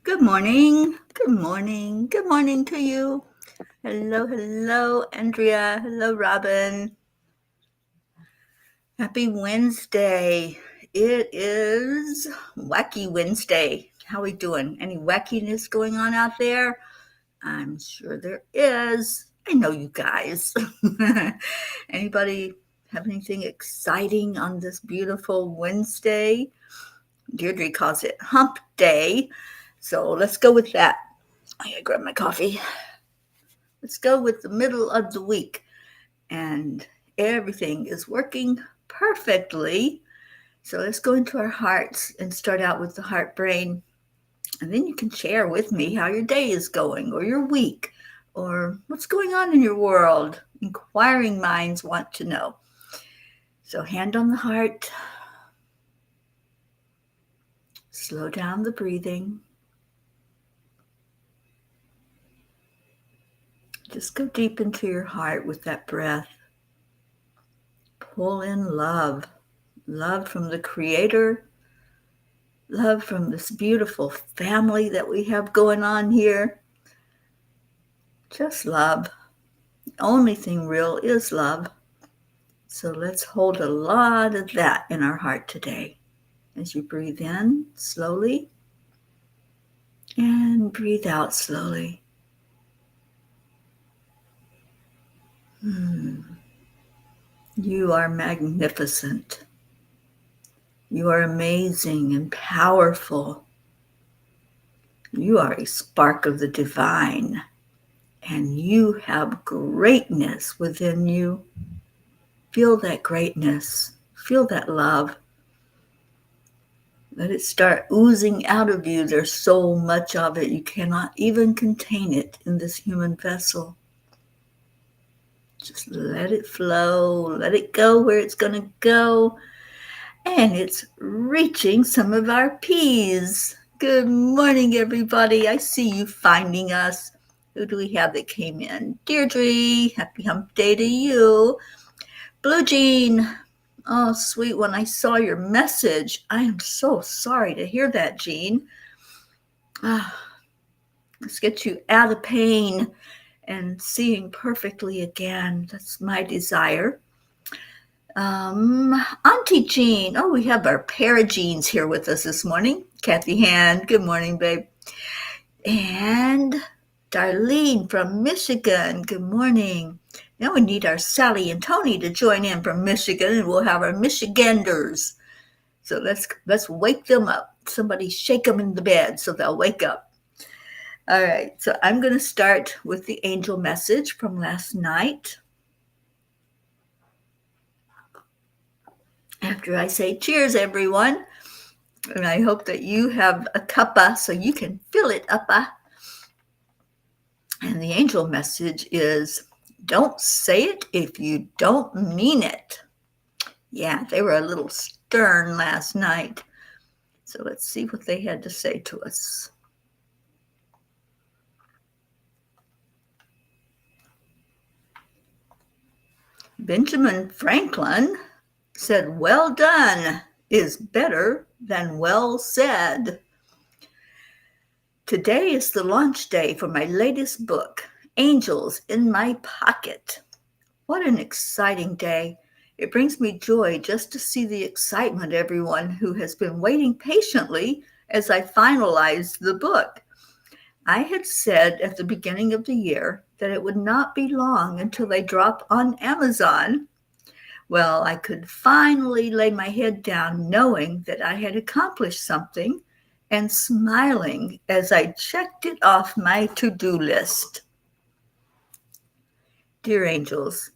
Good morning. Good morning. Good morning to you. Hello, Andrea. Hello, Robin. Happy Wednesday. It is Wacky Wednesday. How we doing? Any wackiness going on out there? I'm sure there is. I know you guys. Anybody have anything exciting on this beautiful Wednesday? Deirdre calls it Hump Day. So let's go with that. I gotta grab my coffee. Let's go with the middle of the week. And everything is working perfectly. So let's go into our hearts and start out with the heart brain. And then you can share with me how your day is going or your week or what's going on in your world. Inquiring minds want to know. So, hand on the heart. Slow down the breathing. Just go deep into your heart with that breath. Pull in love. Love from the Creator. Love from this beautiful family that we have going on here. Just love. The only thing real is love. So let's hold a lot of that in our heart today. As you breathe in slowly and breathe out slowly. You are magnificent. You are amazing and powerful. You are a spark of the divine, and you have greatness within you. Feel that greatness. Feel that love. Let it start oozing out of you. There's so much of it, you cannot even contain it in this human vessel. Just let it flow. Let it go where it's going to go. And it's reaching some of our P's. Good morning, everybody. I see you finding us. Who do we have that came in? Deirdre, happy hump day to you. Blue Jean, oh, sweet one, I saw your message. I am so sorry to hear that, Jean. Let's get you out of pain and seeing perfectly again. That's my desire. Auntie Jean. Oh, we have our pair of Jeans here with us this morning. Kathy Hand. Good morning, babe. And Darlene from Michigan. Good morning. Now we need our Sally and Tony to join in from Michigan, and we'll have our Michiganders. So let's wake them up. Somebody shake them in the bed so they'll wake up. All right, so I'm going to start with the angel message from last night. After I say cheers, everyone, and I hope that you have a cuppa so you can fill it up. And the angel message is, don't say it if you don't mean it. Yeah, they were a little stern last night. So let's see what they had to say to us. Benjamin Franklin said, well done is better than well said. Today is the launch day for my latest book, Angels in My Pocket. What an exciting day. It brings me joy just to see the excitement of everyone who has been waiting patiently as I finalize the book. I had said at the beginning of the year that it would not be long until they drop on Amazon. Well, I could finally lay my head down knowing that I had accomplished something and smiling as I checked it off my to-do list. Dear angels,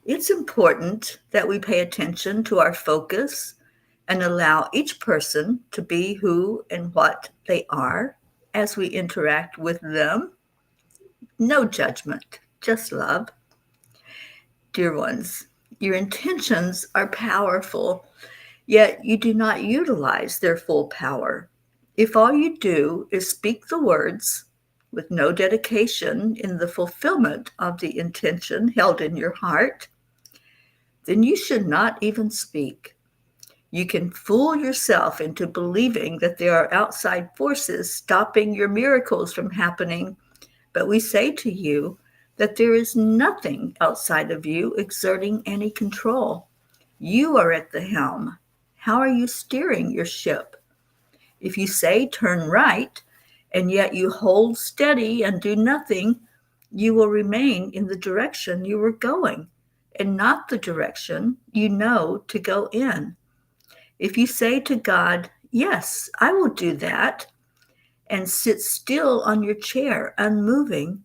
it's important that we pay attention to our focus and allow each person to be who and what they are as we interact with them. No judgment, just love. Dear ones, your intentions are powerful, yet you do not utilize their full power. If all you do is speak the words with no dedication in the fulfillment of the intention held in your heart, then you should not even speak. You can fool yourself into believing that there are outside forces stopping your miracles from happening, but we say to you that there is nothing outside of you exerting any control. You are at the helm. How are you steering your ship? If you say turn right, and yet you hold steady and do nothing, you will remain in the direction you were going, and not the direction you know to go in. If you say to God, yes, I will do that, and sit still on your chair, unmoving,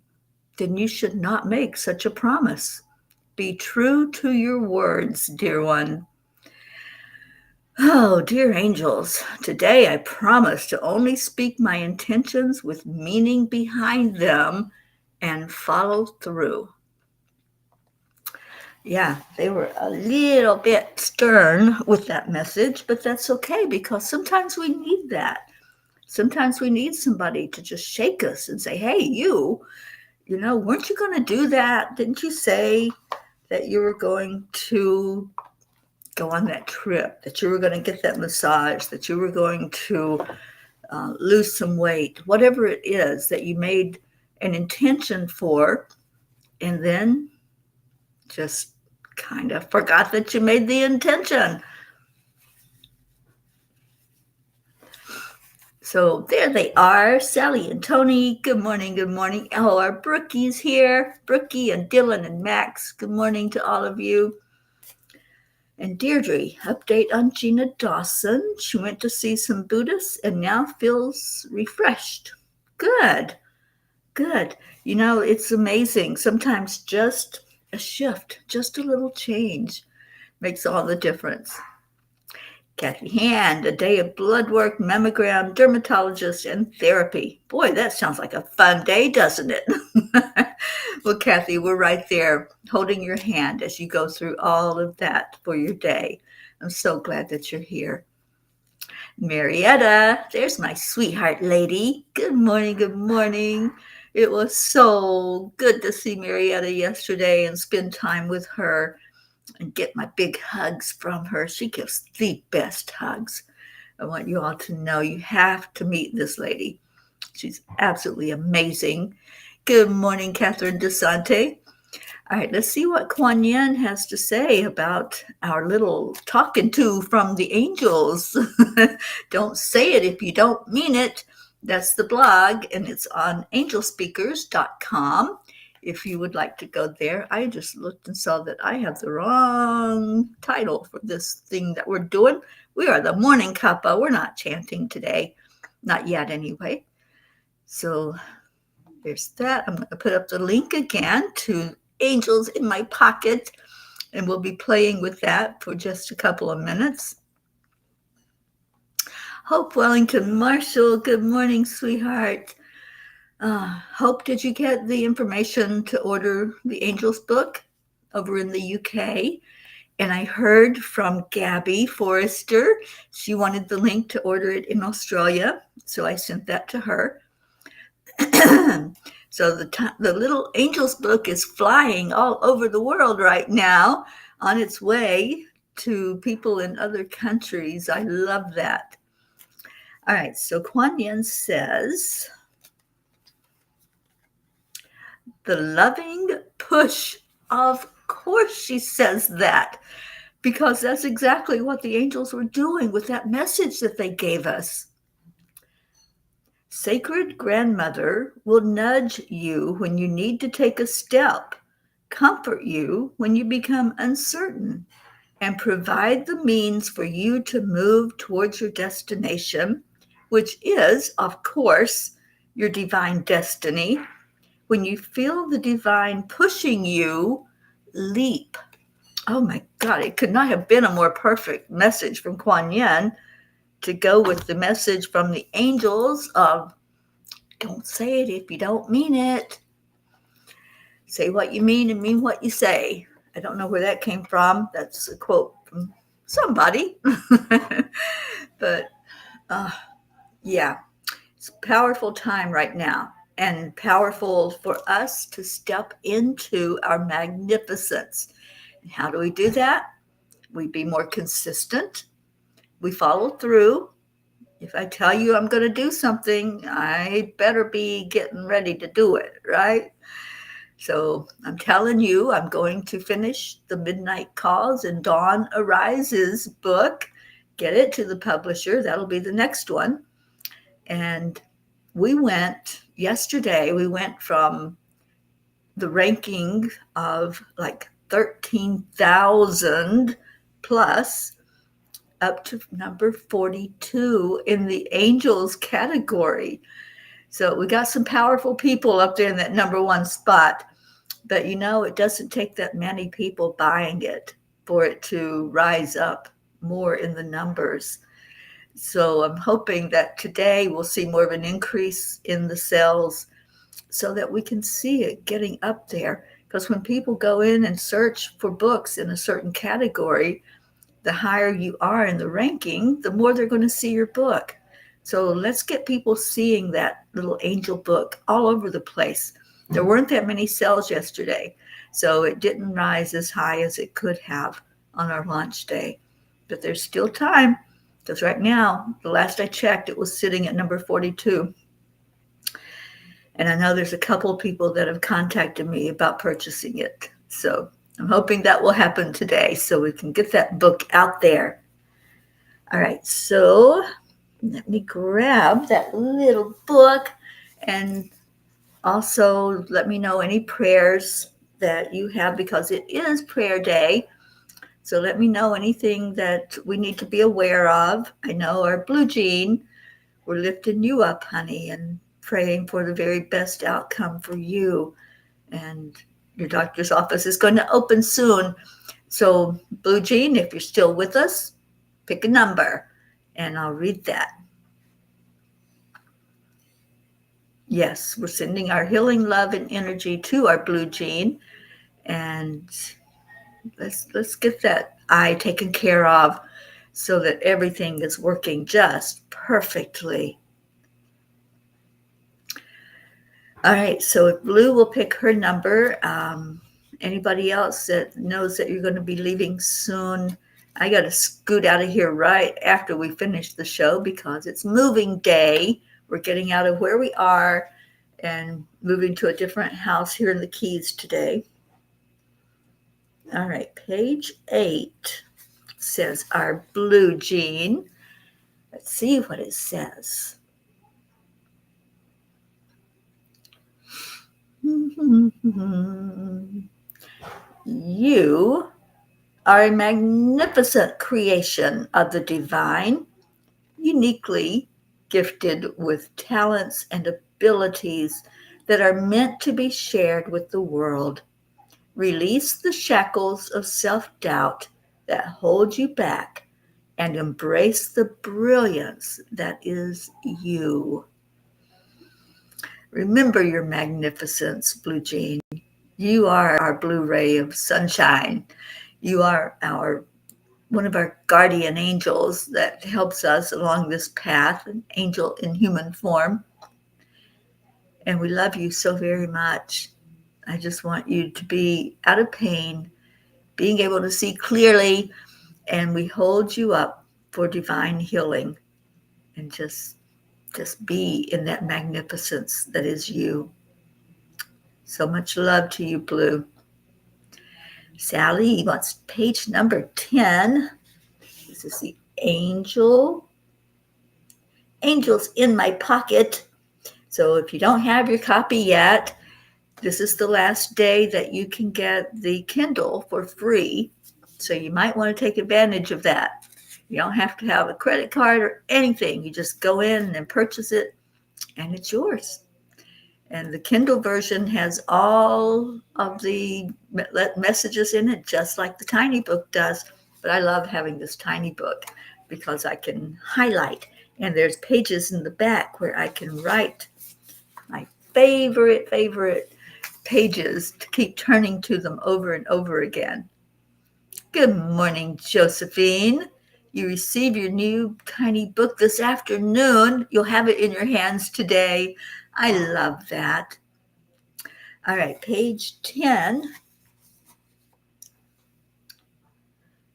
then you should not make such a promise. Be true to your words, dear one. Oh, dear angels, today I promise to only speak my intentions with meaning behind them and follow through. Yeah, they were a little bit stern with that message, but that's okay because sometimes we need that. Sometimes we need somebody to just shake us and say, hey, weren't you going to do that? Didn't you say that you were going to go on that trip, that you were going to get that massage, that you were going to lose some weight, whatever it is that you made an intention for, and then just kind of forgot that you made the intention. So there they are, Sally and Tony. Good morning, good morning. Oh, our Brookie's here. Brookie and Dylan and Max. Good morning to all of you. And Deirdre, update on Gina Dawson. She went to see some Buddhists and now feels refreshed. Good, good. It's amazing. Sometimes just a shift, just a little change makes all the difference. Kathy Hand, a day of blood work, mammogram, dermatologist, and therapy. Boy, that sounds like a fun day, doesn't it? Well, Kathy, we're right there holding your hand as you go through all of that for your day. I'm so glad that you're here. Marietta, there's my sweetheart lady. Good morning, good morning. It was so good to see Marietta yesterday and spend time with her and get my big hugs from her. She gives the best hugs. I want you all to know you have to meet this lady. She's absolutely amazing. Good morning, Catherine DeSante. All right, let's see what Kuan Yin has to say about our little talking to from the angels. Don't say it if you don't mean it. That's the blog, and it's on angelspeakers.com. If you would like to go there, I just looked and saw that I have the wrong title for this thing that we're doing. We are the Morning Cuppa. We're not chanting today. Not yet, anyway. So there's that. I'm going to put up the link again to Angels in My Pocket, and we'll be playing with that for just a couple of minutes. Hope Wellington Marshall, good morning, sweetheart. Hope, did you get the information to order the Angels book over in the UK? And I heard from Gabby Forrester. She wanted the link to order it in Australia, so I sent that to her. So the little Angels book is flying all over the world right now on its way to people in other countries. I love that. All right, so Kuan Yin says, the loving push. Of course she says that, because that's exactly what the angels were doing with that message that they gave us. Sacred Grandmother will nudge you when you need to take a step, comfort you when you become uncertain, and provide the means for you to move towards your destination, which is, of course, your divine destiny. When you feel the divine pushing you, leap. Oh my God, it could not have been a more perfect message from Kuan Yin to go with the message from the angels of, don't say it if you don't mean it. Say what you mean and mean what you say. I don't know where that came from. That's a quote from somebody. But yeah, it's a powerful time right now, and powerful for us to step into our magnificence. And how do we do that? We be more consistent. we follow through. If I tell you I'm going to do something, I better be getting ready to do it, right? So I'm telling you, I'm going to finish The Midnight Calls and Dawn Arises book, get it to the publisher. That'll be the next one. And yesterday, we went from the ranking of like 13,000 plus up to number 42 in the angels category. So we got some powerful people up there in that number one spot. But it doesn't take that many people buying it for it to rise up more in the numbers. So I'm hoping that today we'll see more of an increase in the sales so that we can see it getting up there. Because when people go in and search for books in a certain category, the higher you are in the ranking, the more they're going to see your book. So let's get people seeing that little angel book all over the place. There weren't that many sales yesterday, so it didn't rise as high as it could have on our launch day. But there's still time, because right now, the last I checked, it was sitting at number 42. And I know there's a couple of people that have contacted me about purchasing it. So I'm hoping that will happen today so we can get that book out there. All right, so let me grab that little book, and also let me know any prayers that you have, because it is prayer day. So let me know anything that we need to be aware of. I know our Blue Jean, we're lifting you up, honey, and praying for the very best outcome for you. And your doctor's office is going to open soon. So, Blue Jean, if you're still with us, pick a number and I'll read that. Yes, we're sending our healing love and energy to our Blue Jean. And let's get that eye taken care of so that everything is working just perfectly. All right, so if Blue will pick her number, anybody else that knows that you're going to be leaving soon, I got to scoot out of here right after we finish the show because it's moving day. We're getting out of where we are and moving to a different house here in the Keys today. All right, page 8 says our Blue Jean. Let's see what it says. You are a magnificent creation of the divine, uniquely gifted with talents and abilities that are meant to be shared with the world. Release the shackles of self-doubt that hold you back and embrace the brilliance that is you. Remember your magnificence, Blue Jean. You are our blue ray of sunshine. You are one of our guardian angels that helps us along this path, an angel in human form. And we love you so very much. I just want you to be out of pain, being able to see clearly, and we hold you up for divine healing and just be in that magnificence that is you. So much love to you, Blue. Sally wants page number 10. This is the angels in my pocket. So if you don't have your copy yet, this is the last day that you can get the Kindle for free. So you might want to take advantage of that. You don't have to have a credit card or anything. You just go in and purchase it, and it's yours. And the Kindle version has all of the messages in it, just like the tiny book does. But I love having this tiny book because I can highlight. And there's pages in the back where I can write my favorite pages to keep turning to them over and over again. Good morning, Josephine. You receive your new tiny book this afternoon. You'll have it in your hands today. I love that. All right, page 10.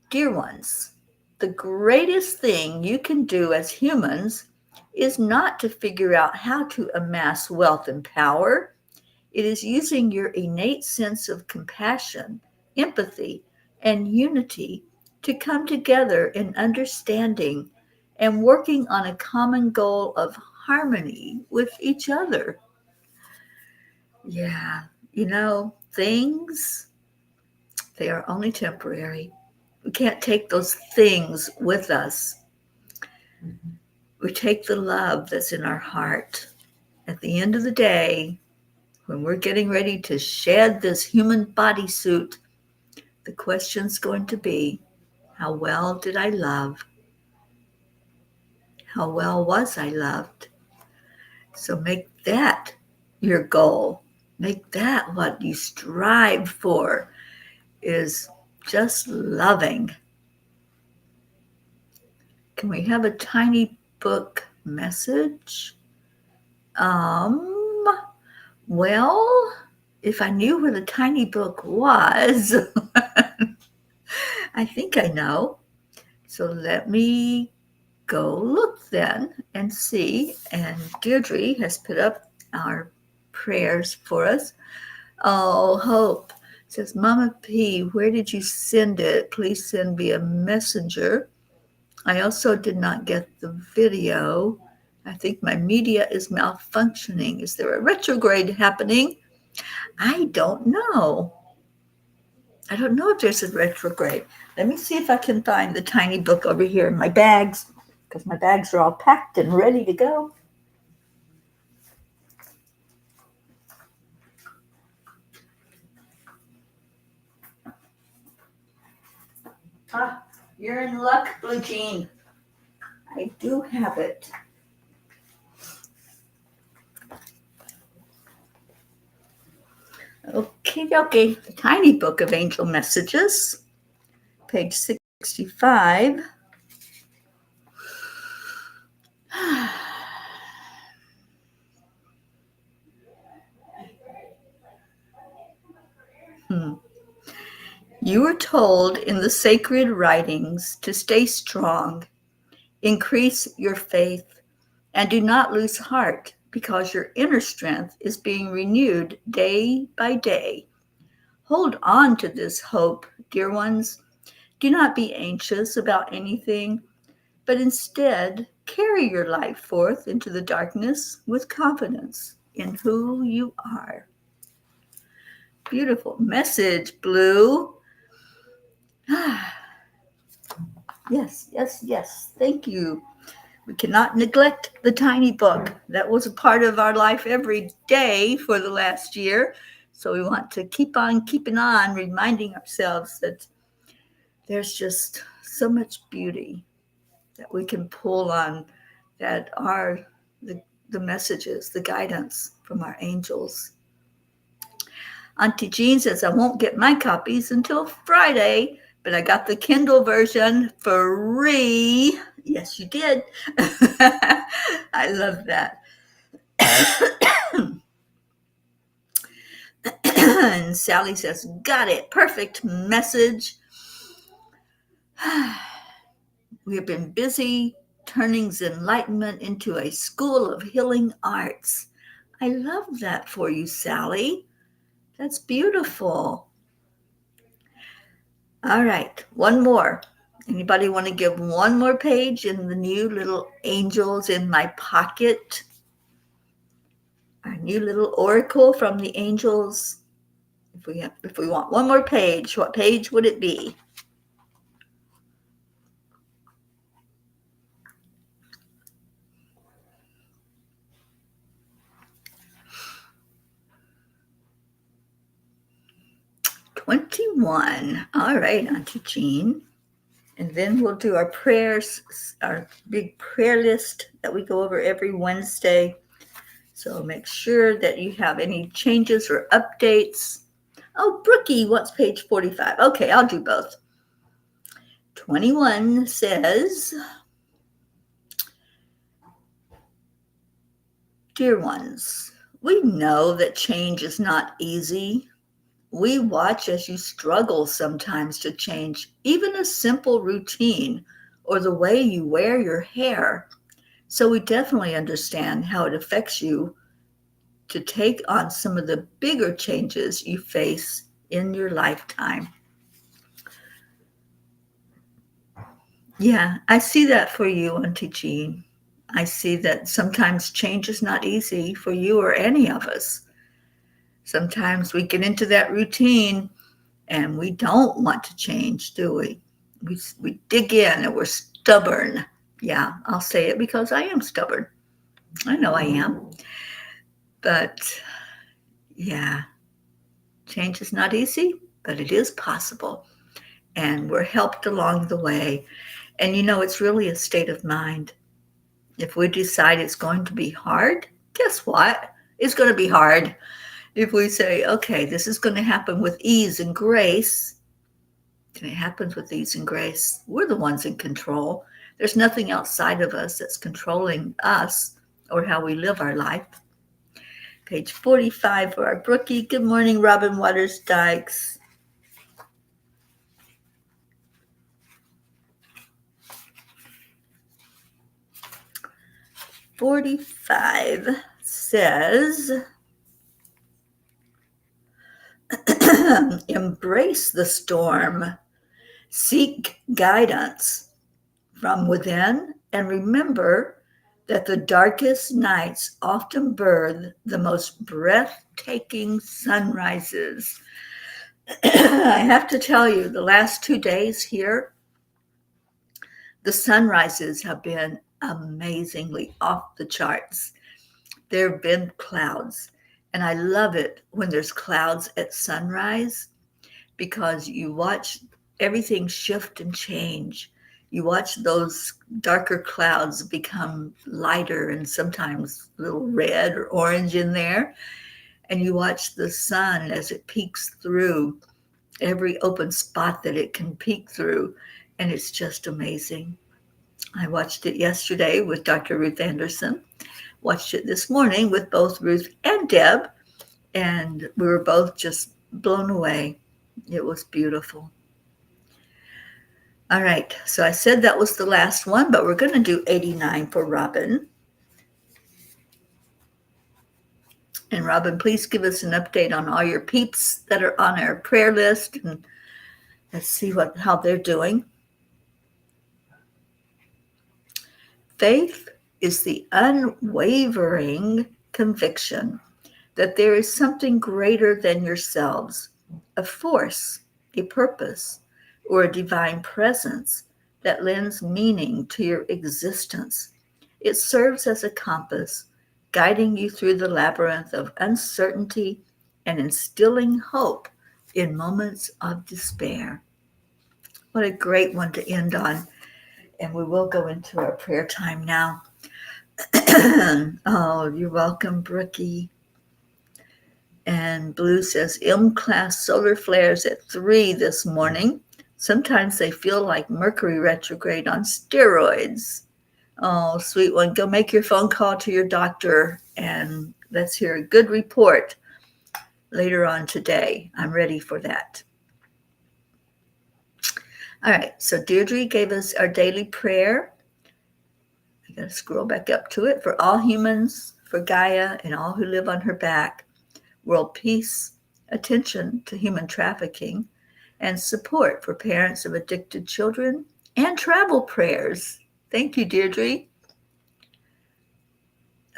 Dear ones, The greatest thing you can do as humans is not to figure out how to amass wealth and power. It is using your innate sense of compassion, empathy, and unity to come together in understanding and working on a common goal of harmony with each other. Yeah, things, they are only temporary. We can't take those things with us. We take the love that's in our heart. At the end of the day, when we're getting ready to shed this human bodysuit, the question's going to be, how well did I love? How well was I loved? So make that your goal. Make that what you strive for, is just loving. Can we have a tiny book message? Well, if I knew where the tiny book was, I think I know. So let me go look then and see. And Deirdre has put up our prayers for us. Oh, Hope says, Mama P, where did you send it? Please send me a messenger. I also did not get the video. I think my media is malfunctioning. Is there a retrograde happening? I don't know. I don't know if there's a retrograde. Let me see if I can find the tiny book over here in my bags, because my bags are all packed and ready to go. Ah, you're in luck, Blue Jean. I do have it. Okay. The tiny book of angel messages, page 65. You were told in the sacred writings to stay strong, increase your faith, and do not lose heart, because your inner strength is being renewed day by day. Hold on to this hope, dear ones. Do not be anxious about anything, but instead carry your life forth into the darkness with confidence in who you are. Beautiful message, Blue. Yes. Thank you. We cannot neglect the tiny book. That was a part of our life every day for the last year. So we want to keep on keeping on, reminding ourselves that there's just so much beauty that we can pull on, that are the messages, the guidance from our angels. Auntie Jean says, I won't get my copies until Friday, but I got the Kindle version for free. Yes, you did. I love that. And Sally says, got it. Perfect message. We have been busy turning enlightenment into a school of healing arts. I love that for you, Sally. That's beautiful. All right, one more. Anybody want to give one more page in the new little angels in my pocket? Our new little oracle from the angels. If we want one more page, what page would it be? "21." All right, Auntie Jean. And then we'll do our prayers, our big prayer list that we go over every Wednesday. So make sure that you have any changes or updates. Oh, Brookie wants page 45. Okay, I'll do both. 21 says, Dear ones, we know that change is not easy. We watch as you struggle sometimes to change even a simple routine or the way you wear your hair. So we definitely understand how it affects you to take on some of the bigger changes you face in your lifetime. Yeah, I see that for you, Auntie Jean. I see that sometimes change is not easy for you or any of us. Sometimes we get into that routine and we don't want to change, do we? We dig in and we're stubborn. Yeah, I'll say it because I am stubborn. I know I am. But yeah, change is not easy, but it is possible. And we're helped along the way. And it's really a state of mind. If we decide it's going to be hard, guess what? It's going to be hard. If we say, okay, this is going to happen with ease and grace, and it happens with ease and grace, we're the ones in control. There's nothing outside of us that's controlling us or how we live our life. Page 45 for our Brookie. Good morning, Robin Waters Dykes. "45 says, embrace the storm, seek guidance from within, and remember that the darkest nights often birth the most breathtaking sunrises." I have to tell you, the last 2 days here, the sunrises have been amazingly off the charts. There have been clouds, and I love it when there's clouds at sunrise because you watch everything shift and change. You watch those darker clouds become lighter and sometimes a little red or orange in there. And you watch the sun as it peeks through every open spot that it can peek through. And it's just amazing. I watched it yesterday with Dr. Ruth Anderson, watched it this morning with both Ruth and Deb, and we were both just blown away. It was beautiful. All right, so I said that was the last one, but we're going to do 89 for Robin. And Robin, please give us an update on all your peeps that are on our prayer list, and let's see how they're doing. Faith is the unwavering conviction that there is something greater than yourselves, a force, a purpose, or a divine presence that lends meaning to your existence. It serves as a compass, guiding you through the labyrinth of uncertainty and instilling hope in moments of despair. What a great one to end on. And we will go into our prayer time now. Oh, you're welcome, Brookie. And Blue says, M-class solar flares at 3 this morning. Sometimes they feel like Mercury retrograde on steroids. Oh, sweet one, go make your phone call to your doctor and let's hear a good report later on today. I'm ready for that. All right, so Deirdre gave us our daily prayer. I got to scroll back up to it. For all humans, for Gaia, and all who live on her back, world peace, attention to human trafficking, and support for parents of addicted children, and travel prayers. Thank you, Deirdre.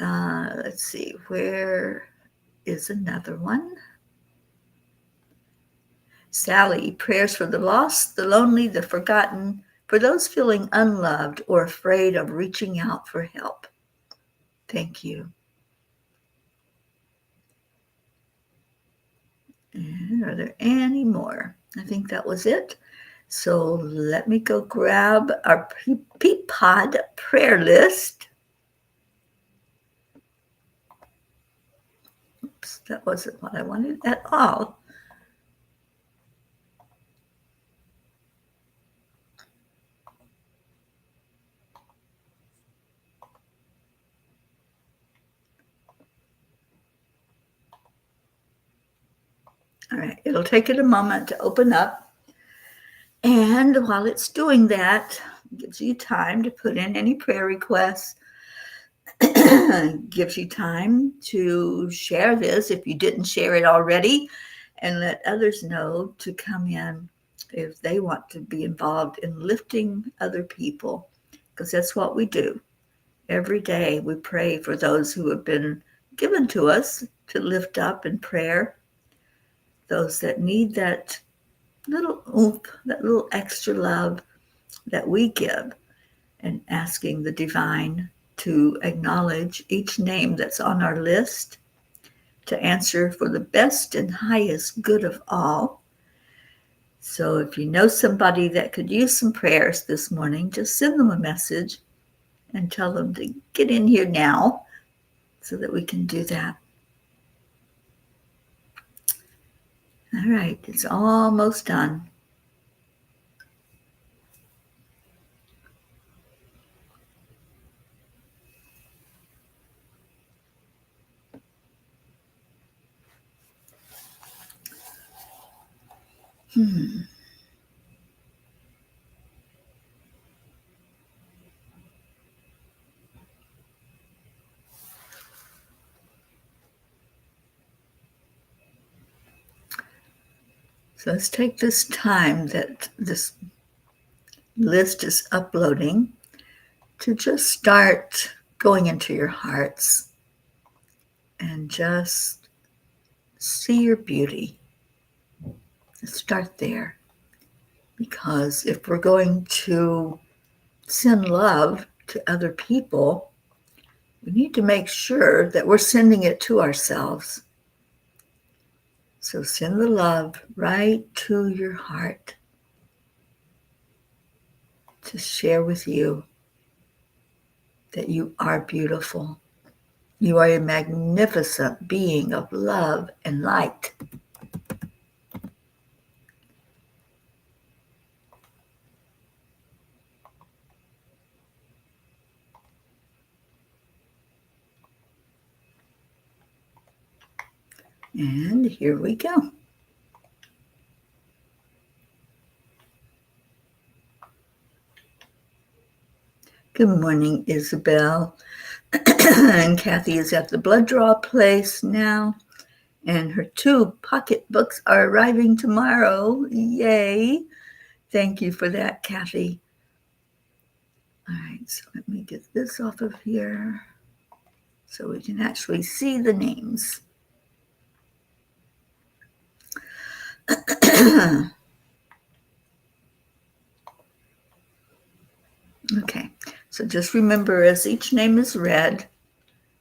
Let's see, where is another one? Sally, prayers for the lost, the lonely, the forgotten, for those feeling unloved or afraid of reaching out for help. Thank you. And are there any more? I think that was it. So let me go grab our Peep Pod prayer list. Oops, that wasn't what I wanted at all. All right, it'll take it a moment to open up. And while it's doing that, Gives you time to put in any prayer requests. Gives you time to share this if you didn't share it already, and let others know to come in if they want to be involved in lifting other people, because that's what we do. Every day we pray for those who have been given to us to lift up in prayer, those that need that little oomph, that little extra love that we give, and asking the divine to acknowledge each name that's on our list, to answer for the best and highest good of all. So if you know somebody that could use some prayers this morning, just send them a message and tell them to get in here now so that we can do that. All right, it's almost done. So let's take this time that this list is uploading to just start going into your hearts and just see your beauty. Let's start there. Because if we're going to send love to other people, we need to make sure that we're sending it to ourselves. So send the love right to your heart to share with you that you are beautiful. You are a magnificent being of love and light. And here we go. Good morning, Isabel. And Kathy is at the blood draw place now. And her 2 pocketbooks are arriving tomorrow. Yay. Thank you for that, Kathy. All right, so let me get this off of here so we can actually see the names. Okay, so just remember, as each name is read,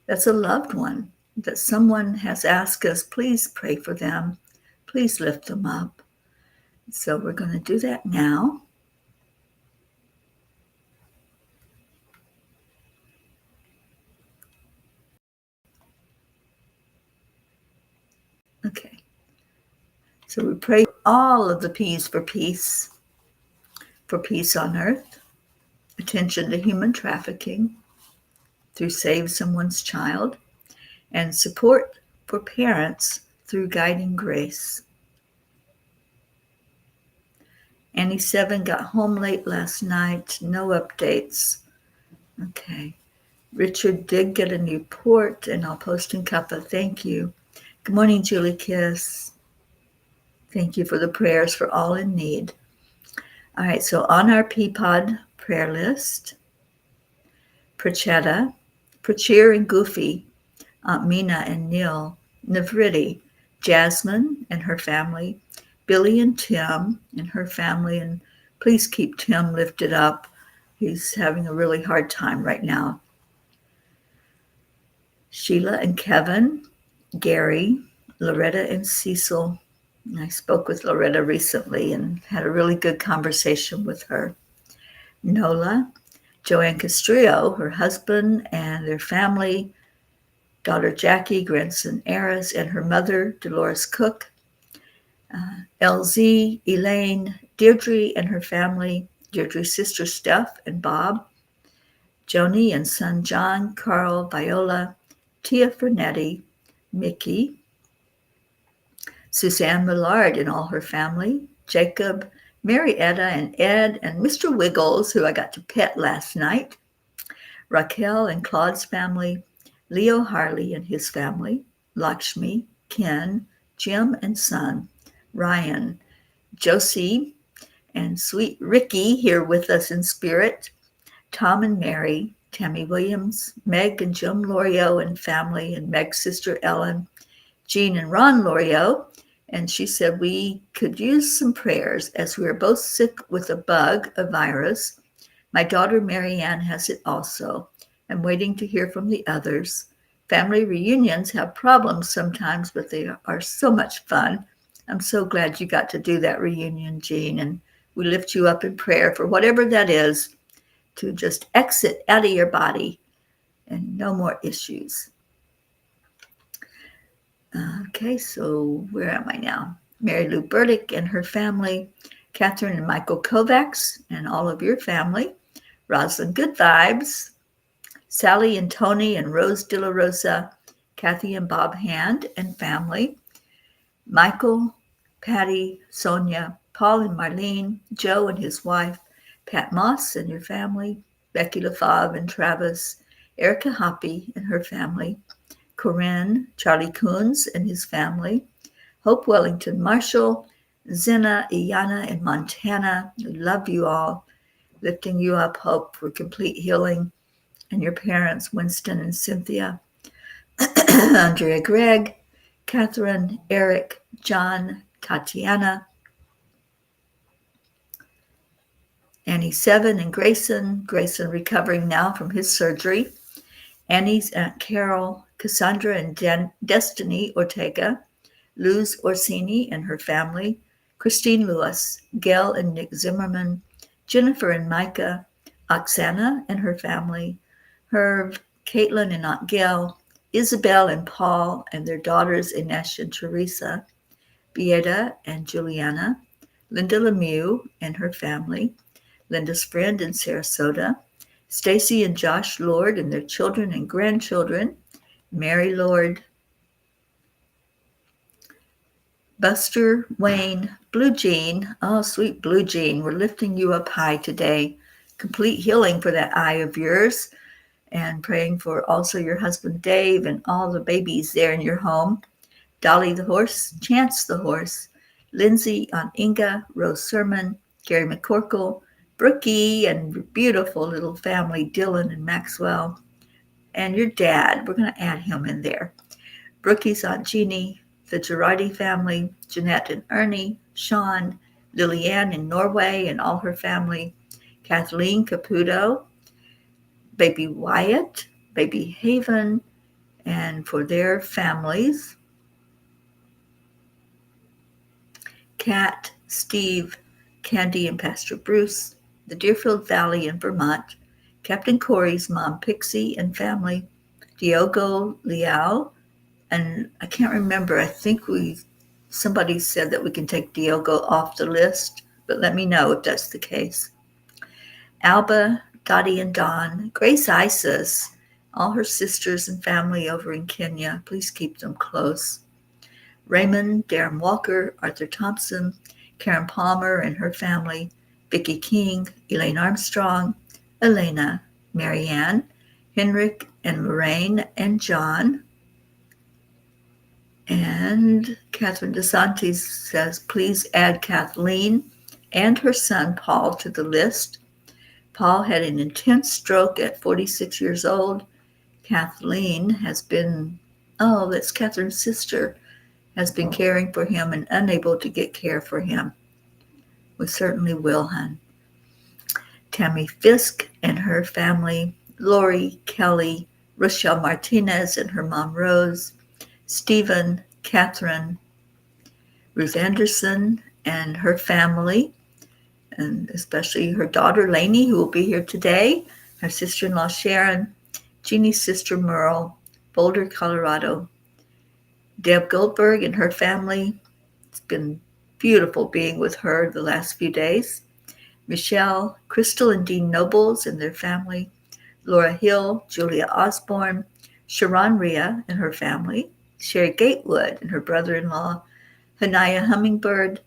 that's a loved one that someone has asked us, please pray for them, please lift them up. So we're going to do that now. Okay, so we pray all of the P's for peace on earth, attention to human trafficking through Save Someone's Child, and support for parents through Guiding Grace. Annie 7 got home late last night, no updates. Okay. Richard did get a new port, and I'll post in Cuppa. Thank you. Good morning, Julie Kiss. Thank you for the prayers for all in need. All right, so on our Peapod prayer list, Prachetta, Prachir and Goofy, Aunt Mina and Neil, Navriti, Jasmine and her family, Billy and Tim and her family, and please keep Tim lifted up. He's having a really hard time right now. Sheila and Kevin, Gary, Loretta and Cecil. I spoke with Loretta recently and had a really good conversation with her. Nola, Joanne Castrillo, her husband and their family, daughter Jackie, grandson Eris, and her mother, Dolores Cook, LZ, Elaine, Deirdre and her family, Deirdre's sister Steph and Bob, Joni and son John, Carl, Viola, Tia Fernetti, Mickey, Suzanne Millard and all her family, Jacob, Marietta and Ed and Mr. Wiggles, who I got to pet last night, Raquel and Claude's family, Leo Harley and his family, Lakshmi, Ken, Jim and son, Ryan, Josie, and sweet Ricky here with us in spirit, Tom and Mary, Tammy Williams, Meg and Jim Lorio and family, and Meg's sister Ellen, Jean and Ron Lorio. And she said we could use some prayers as we are both sick with a bug, a virus. My daughter Marianne has it also. I'm waiting to hear from the others. Family reunions have problems sometimes, but they are so much fun. I'm so glad you got to do that reunion, Jean, and we lift you up in prayer for whatever that is, to just exit out of your body and no more issues. Okay, so where am I now? Mary Lou Burdick and her family, Catherine and Michael Kovacs and all of your family, Rosalind Good Vibes, Sally and Tony and Rose De La Rosa, Kathy and Bob Hand and family, Michael, Patty, Sonia, Paul and Marlene, Joe and his wife, Pat Moss and your family, Becky LaFave and Travis, Erica Hoppy and her family, Corinne, Charlie Coons and his family, Hope Wellington Marshall, Zena, Iyana in Montana. We love you all. Lifting you up, Hope, for complete healing. And your parents, Winston and Cynthia, Andrea Gregg, Catherine, Eric, John, Tatiana, Annie Seven and Grayson recovering now from his surgery, Annie's Aunt Carol, Cassandra and Destiny Ortega, Luz Orsini and her family, Christine Lewis, Gail and Nick Zimmerman, Jennifer and Micah, Oksana and her family, Herb, Caitlin and Aunt Gail, Isabel and Paul and their daughters Inesh and Teresa, Beata and Juliana, Linda Lemieux and her family, Linda's friend in Sarasota, Stacy and Josh Lord and their children and grandchildren, Mary Lord, Buster, Wayne, Blue Jean, oh, sweet Blue Jean, we're lifting you up high today. Complete healing for that eye of yours, and praying for also your husband Dave and all the babies there in your home. Dolly the horse, Chance the horse, Lindsay, Aunt Inga, Rose Sermon, Gary McCorkle, Brookie, and beautiful little family, Dylan and Maxwell, and your dad. We're going to add him in there. Brookie's Aunt Jeannie, the Girardi family, Jeanette and Ernie, Sean, Lillianne in Norway and all her family, Kathleen Caputo, baby Wyatt, baby Haven, and for their families, Kat, Steve, Candy and Pastor Bruce, the Deerfield Valley in Vermont, Captain Corey's mom Pixie and family, Diogo Leal, and I can't remember, I think somebody said that we can take Diogo off the list, but let me know if that's the case. Alba, Dottie and Dawn, Grace Isis, all her sisters and family over in Kenya, please keep them close. Raymond, Darren Walker, Arthur Thompson, Karen Palmer and her family, Vicki King, Elaine Armstrong, Elena, Marianne, Henrik and Lorraine and John. And Catherine DeSantis says, please add Kathleen and her son Paul to the list. Paul had an intense stroke at 46 years old. Kathleen has been, that's Catherine's sister, has been caring for him and unable to get care for him. We certainly will, hon. Tammy Fisk and her family, Lori, Kelly, Rochelle Martinez and her mom Rose, Stephen, Catherine, Ruth Anderson and her family, and especially her daughter Lainey, who will be here today, her sister-in-law Sharon, Jeannie's sister Merle, Boulder, Colorado, Deb Goldberg and her family. It's been beautiful being with her the last few days. Michelle, Crystal and Dean Nobles and their family, Laura Hill, Julia Osborne, Sharon Rhea and her family, Sherry Gatewood and her brother-in-law, Hanaya Hummingbird,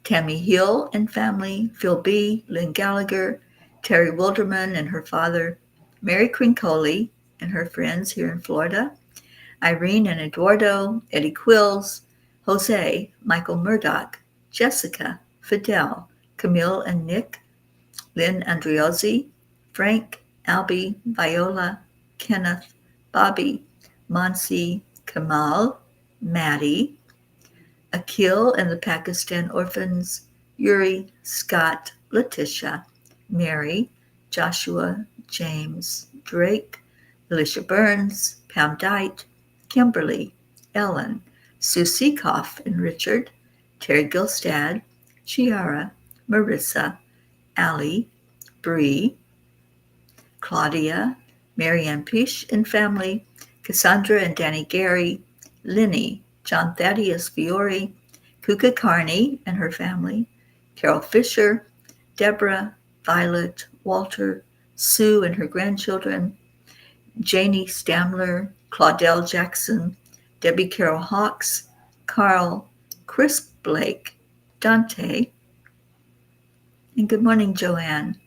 Tammy Hill and family, Phil B., Lynn Gallagher, Terry Wilderman and her father, Mary Crincoli and her friends here in Florida, Irene and Eduardo, Eddie Quills, Jose, Michael Murdoch, Jessica, Fidel, Camille and Nick, Lynn Andriozzi, Frank, Albie, Viola, Kenneth, Bobby, Monsi, Kamal, Maddie, Akil and the Pakistan orphans, Yuri, Scott, Letitia, Mary, Joshua, James, Drake, Alicia Burns, Pam Dite, Kimberly, Ellen, Sue Seekoff and Richard, Terry Gilstad, Chiara, Marissa, Allie, Bree, Claudia, Marianne Pish and family, Cassandra and Danny Gary, Linny, John Thaddeus Fiore, Kuka Carney and her family, Carol Fisher, Deborah, Violet, Walter, Sue and her grandchildren, Janie Stamler, Claudel Jackson, Debbie Carol Hawks, Carl, Chris Blake, Dante, and good morning, Joanne,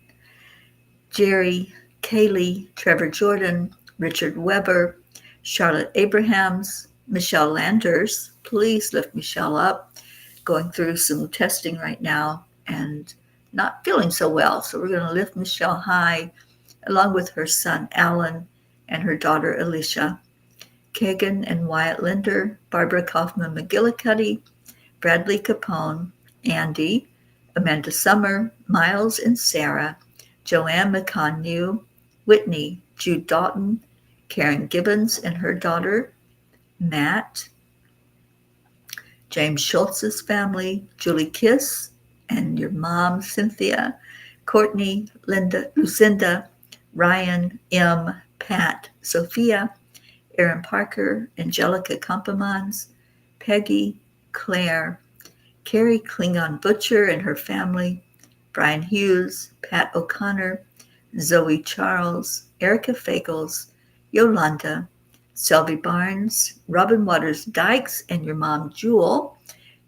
Jerry, Kaylee, Trevor Jordan, Richard Weber, Charlotte Abrahams, Michelle Landers. Please lift Michelle up. Going through some testing right now and not feeling so well. So we're going to lift Michelle high along with her son Alan and her daughter Alicia. Kagan and Wyatt Linder, Barbara Kaufman McGillicuddy, Bradley Capone, Andy, Amanda Summer, Miles and Sarah, Joanne McConnew, Whitney, Jude Doughton, Karen Gibbons and her daughter, Matt, James Schultz's family, Julie Kiss and your mom, Cynthia, Courtney, Linda, Lucinda, Ryan, M, Pat, Sophia, Aaron Parker, Angelica Compamans, Peggy, Claire, Carrie Klingon Butcher and her family, Brian Hughes, Pat O'Connor, Zoe Charles, Erica Fagels, Yolanda, Selby Barnes, Robin Waters Dykes and your mom Jewel,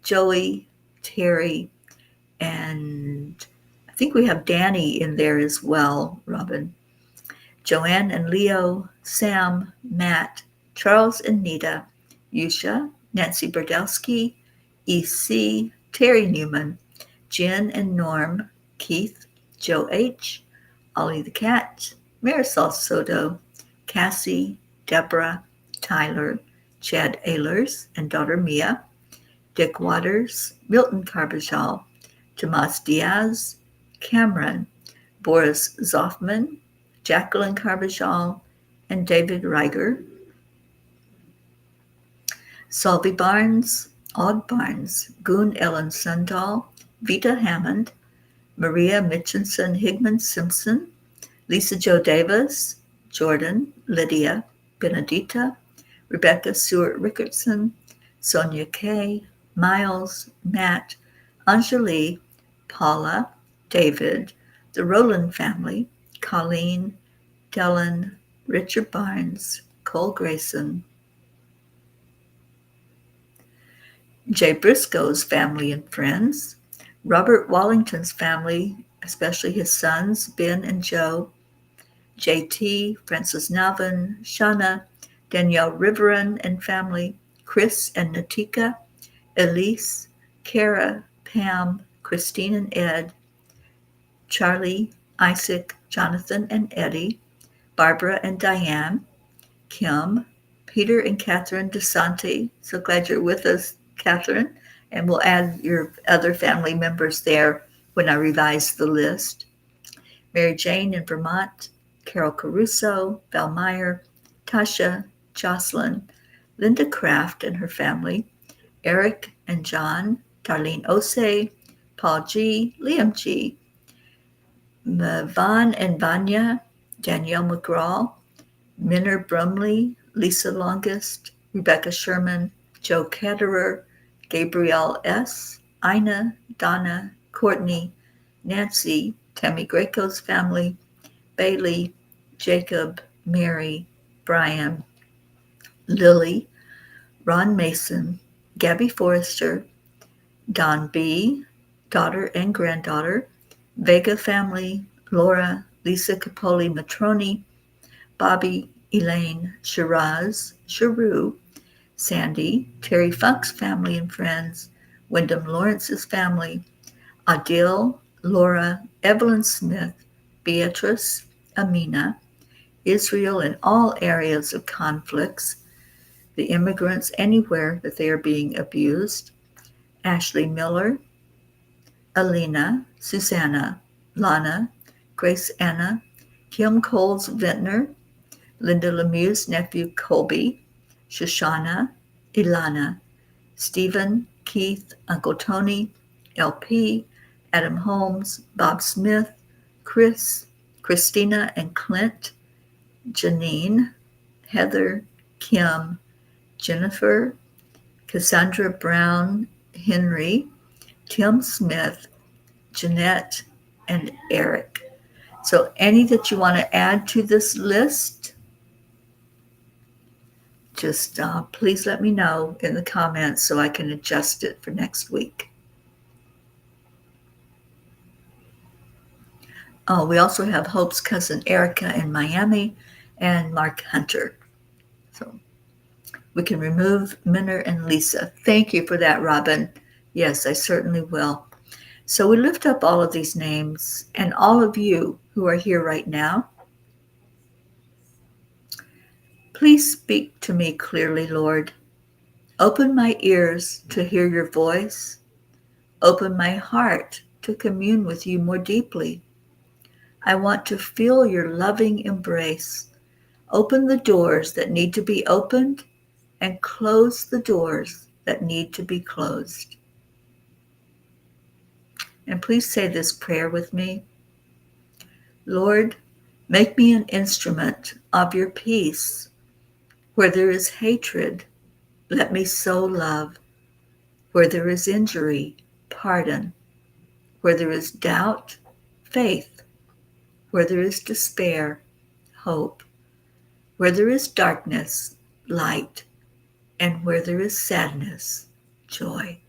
Joey, Terry, and I think we have Danny in there as well, Robin. Joanne and Leo, Sam, Matt, Charles and Nita, Yusha, Nancy Berdowski, EC, Terry Newman, Jen and Norm, Keith, Joe H., Ollie the Cat, Marisol Soto, Cassie, Deborah, Tyler, Chad Ehlers and daughter Mia, Dick Waters, Milton Carbajal, Tomas Diaz, Cameron, Boris Zoffman, Jacqueline Carbajal, and David Reiger, Salvi Barnes, Og Barnes, Goon Ellen Sundahl, Vita Hammond, Maria Mitchinson Higman Simpson, Lisa Jo Davis, Jordan, Lydia, Benedita, Rebecca Stewart Rickardson, Sonia Kay, Miles, Matt, Anjali, Paula, David, the Rowland family, Colleen, Dylan, Richard Barnes, Cole Grayson, Jay Briscoe's family and friends, Robert Wallington's family, especially his sons, Ben and Joe, JT, Francis Nalvin, Shauna, Danielle Riveron and family, Chris and Natika, Elise, Kara, Pam, Christine and Ed, Charlie, Isaac, Jonathan and Eddie, Barbara and Diane, Kim, Peter and Catherine DeSanti. So glad you're with us, Catherine. And we'll add your other family members there when I revise the list. Mary Jane in Vermont, Carol Caruso, Val Meyer, Tasha, Jocelyn, Linda Kraft and her family, Eric and John, Darlene Osei, Paul G., Liam G., Van and Vanya, Danielle McGraw, Minner Brumley, Lisa Longest, Rebecca Sherman, Joe Ketterer, Gabrielle S., Ina, Donna, Courtney, Nancy, Tammy Greco's family, Bailey, Jacob, Mary, Brian, Lily, Ron Mason, Gabby Forrester, Don B., daughter and granddaughter, Vega family, Laura, Lisa Capoli Matroni, Bobby, Elaine, Shiraz, Sharu, Sandy, Terry Funk's family and friends, Wyndham Lawrence's family, Adil, Laura, Evelyn Smith, Beatrice, Amina, Israel in all areas of conflicts, the immigrants anywhere that they are being abused, Ashley Miller, Alina, Susanna, Lana, Grace Anna, Kim Coles Ventnor, Linda Lemieux's nephew Colby, Shoshana, Ilana, Stephen, Keith, Uncle Tony, LP, Adam Holmes, Bob Smith, Chris, Christina and Clint, Janine, Heather, Kim, Jennifer, Cassandra Brown, Henry, Tim Smith, Jeanette, and Eric. So any that you want to add to this list, just please let me know in the comments so I can adjust it for next week. Oh, we also have Hope's cousin Erica in Miami and Mark Hunter. So we can remove Minner and Lisa. Thank you for that, Robin. Yes, I certainly will. So we lift up all of these names and all of you who are here right now. Please speak to me clearly, Lord. Open my ears to hear your voice. Open my heart to commune with you more deeply. I want to feel your loving embrace. Open the doors that need to be opened and close the doors that need to be closed. And please say this prayer with me. Lord, make me an instrument of your peace. Where there is hatred, let me sow love. Where there is injury, pardon. Where there is doubt, faith. Where there is despair, hope. Where there is darkness, light. And where there is sadness, joy.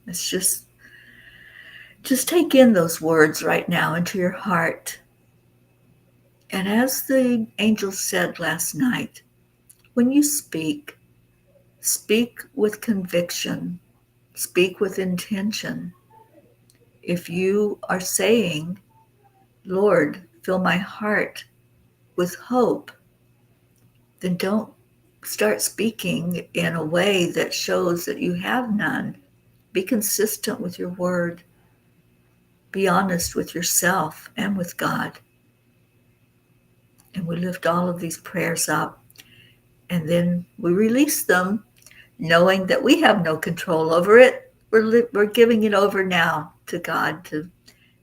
Let's just take in those words right now into your heart. And as the angel said last night, when you speak with conviction, speak with intention. If you are saying, Lord, fill my heart with hope, then don't start speaking in a way that shows that you have none. Be consistent with your word. Be honest with yourself and with God. And we lift all of these prayers up, and then we release them, knowing that we have no control over it. We're giving it over now to God to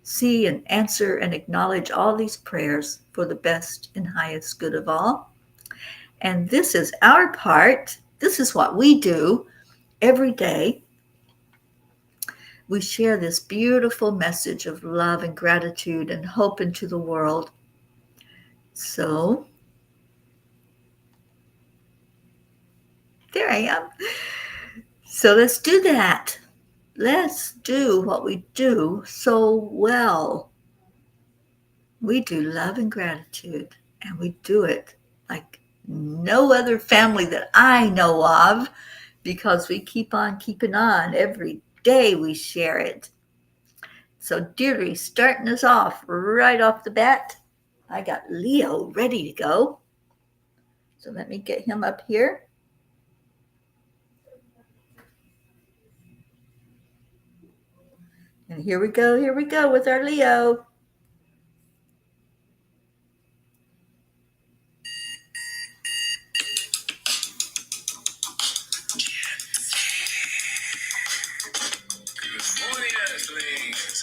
see and answer and acknowledge all these prayers for the best and highest good of all. And this is our part. This is what we do every day. We share this beautiful message of love and gratitude and hope into the world. So, there I am. So let's do that. Let's do what we do so well. We do love and gratitude, and we do it like no other family that I know of, because we keep on keeping on. Every day we share it. So Deirdre, starting us off right off the bat. I got Leo ready to go. So let me get him up here. And here we go with our Leo.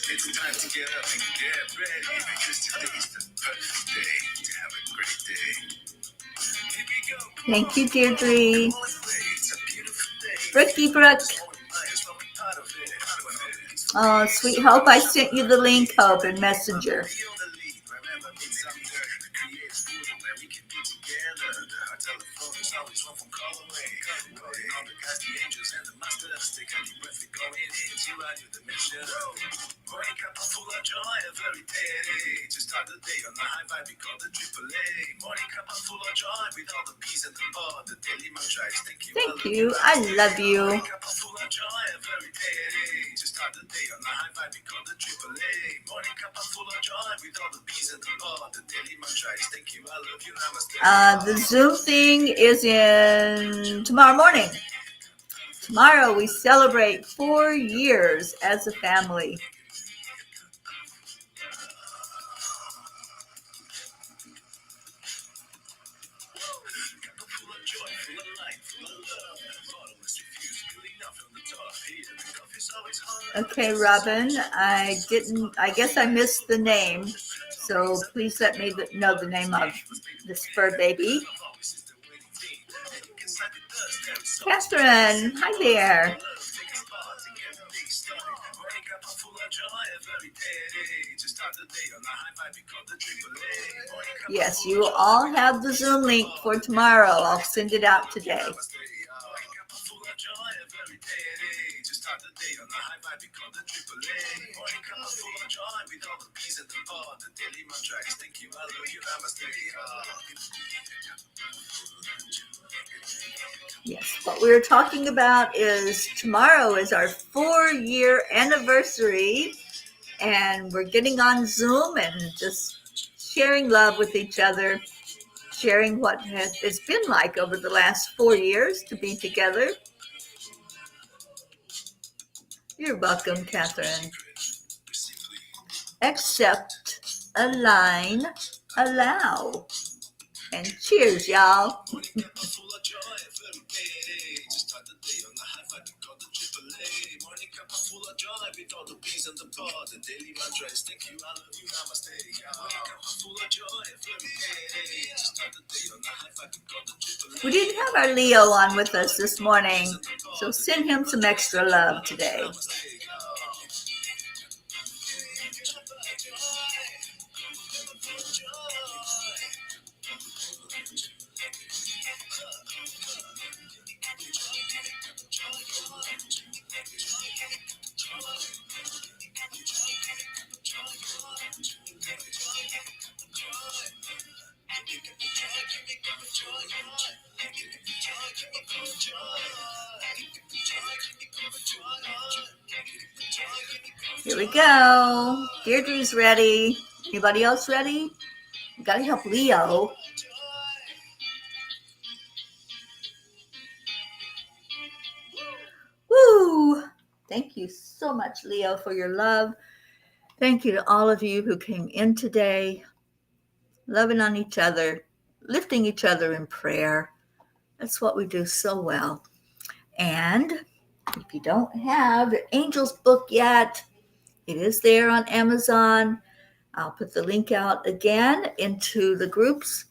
It's time to get up and get ready, because today's the perfect day to have a great day. Here we go. Thank you, Deirdre. Brookie Brooke. Oh, sweet Hope, I sent you the link, Hope, in Messenger. a new dimension. Morning Cuppa full of joy every day. To start the day on a high vibe, we call the AAA. Morning Cuppa full of joy with all the peace and the love. The daily mantra is thank you. Thank you. I love you. Morning Cuppa full of joy every day. To start the day on a high vibe, we call the AAA. Morning Cuppa full of joy with all the peace and the love. The daily mantra is thank you. I love you. Namaste. The Zoom thing is in tomorrow morning. Tomorrow we celebrate 4 years as a family. Okay, Robin, I guess I missed the name, so please let me know the name of this fur baby. Catherine, hi there. Yes, you all have the Zoom link for tomorrow. I'll send it out today. Yes, what we're talking about is tomorrow is our 4-year anniversary, and we're getting on Zoom and just sharing love with each other, sharing what it's been like over the last 4 years to be together. You're welcome, Catherine. Accept, align, allow. And cheers, y'all. We didn't have our Leo on with us this morning, so send him some extra love today. Here we go. Deirdre's ready. Anybody else ready? We gotta help Leo. Woo! Thank you so much, Leo, for your love. Thank you to all of you who came in today, loving on each other, lifting each other in prayer. That's what we do so well. And if you don't have the Angel's book yet, it is there on Amazon. I'll put the link out again into the groups.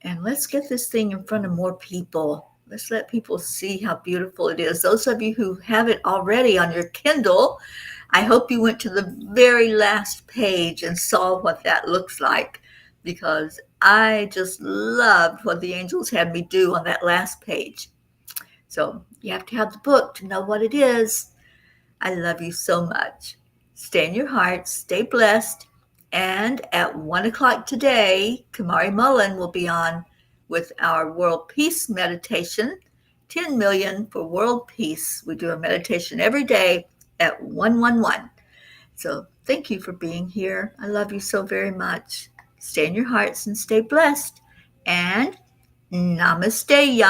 And let's get this thing in front of more people. Let's let people see how beautiful it is. Those of you who have it already on your Kindle, I hope you went to the very last page and saw what that looks like, because I just loved what the angels had me do on that last page. So you have to have the book to know what it is. I love you so much. Stay in your heart, stay blessed. And at 1 o'clock today, Kamari Mullen will be on with our World Peace Meditation, 10 million for world peace. We do a meditation every day at 111. So thank you for being here. I love you so very much. Stay in your hearts and stay blessed. And namaste, y'all.